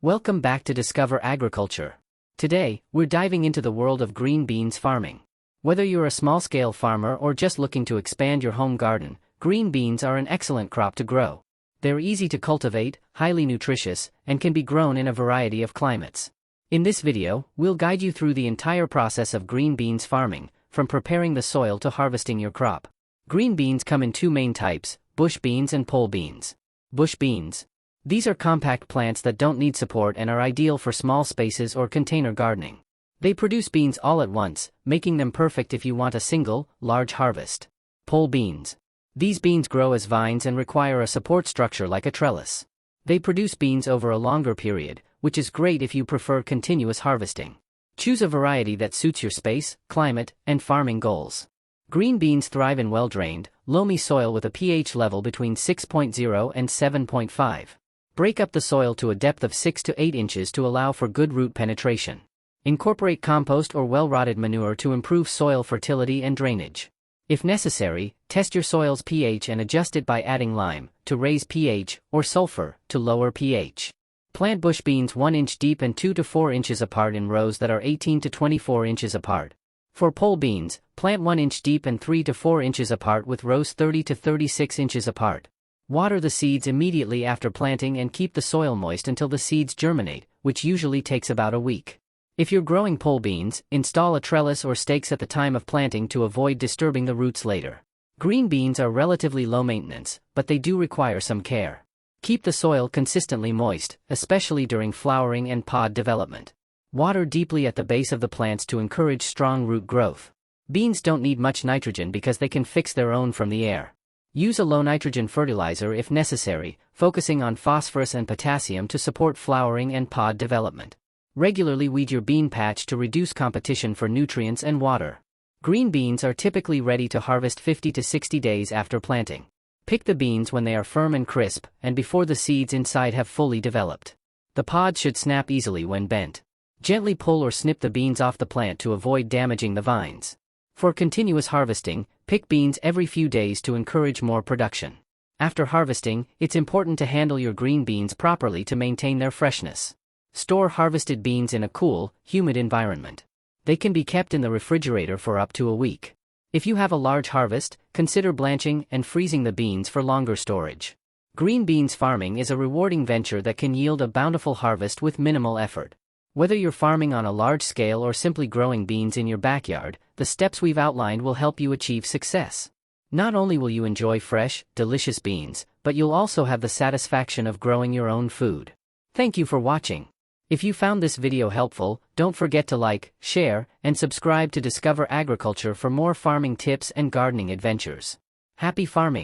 Welcome back to Discover Agriculture. Today, we're diving into the world of green beans farming. Whether you're a small-scale farmer or just looking to expand your home garden, green beans are an excellent crop to grow. They're easy to cultivate, highly nutritious, and can be grown in a variety of climates. In this video, we'll guide you through the entire process of green beans farming, from preparing the soil to harvesting your crop. Green beans come in two main types, bush beans and pole beans. Bush beans. These are compact plants that don't need support and are ideal for small spaces or container gardening. They produce beans all at once, making them perfect if you want a single, large harvest. Pole beans. These beans grow as vines and require a support structure like a trellis. They produce beans over a longer period, which is great if you prefer continuous harvesting. Choose a variety that suits your space, climate, and farming goals. Green beans thrive in well-drained, loamy soil with a pH level between 6.0 and 7.5. Break up the soil to a depth of 6 to 8 inches to allow for good root penetration. Incorporate compost or well-rotted manure to improve soil fertility and drainage. If necessary, test your soil's pH and adjust it by adding lime, to raise pH, or sulfur, to lower pH. Plant bush beans 1 inch deep and 2 to 4 inches apart in rows that are 18 to 24 inches apart. For pole beans, plant 1 inch deep and 3 to 4 inches apart with rows 30 to 36 inches apart. Water the seeds immediately after planting and keep the soil moist until the seeds germinate, which usually takes about a week. If you're growing pole beans, install a trellis or stakes at the time of planting to avoid disturbing the roots later. Green beans are relatively low maintenance, but they do require some care. Keep the soil consistently moist, especially during flowering and pod development. Water deeply at the base of the plants to encourage strong root growth. Beans don't need much nitrogen because they can fix their own from the air. Use a low-nitrogen fertilizer if necessary, focusing on phosphorus and potassium to support flowering and pod development. Regularly weed your bean patch to reduce competition for nutrients and water. Green beans are typically ready to harvest 50 to 60 days after planting. Pick the beans when they are firm and crisp, and before the seeds inside have fully developed. The pods should snap easily when bent. Gently pull or snip the beans off the plant to avoid damaging the vines. For continuous harvesting, pick beans every few days to encourage more production. After harvesting, it's important to handle your green beans properly to maintain their freshness. Store harvested beans in a cool, humid environment. They can be kept in the refrigerator for up to a week. If you have a large harvest, consider blanching and freezing the beans for longer storage. Green beans farming is a rewarding venture that can yield a bountiful harvest with minimal effort. Whether you're farming on a large scale or simply growing beans in your backyard, the steps we've outlined will help you achieve success. Not only will you enjoy fresh, delicious beans, but you'll also have the satisfaction of growing your own food. Thank you for watching. If you found this video helpful, don't forget to like, share, and subscribe to Discover Agriculture for more farming tips and gardening adventures. Happy farming!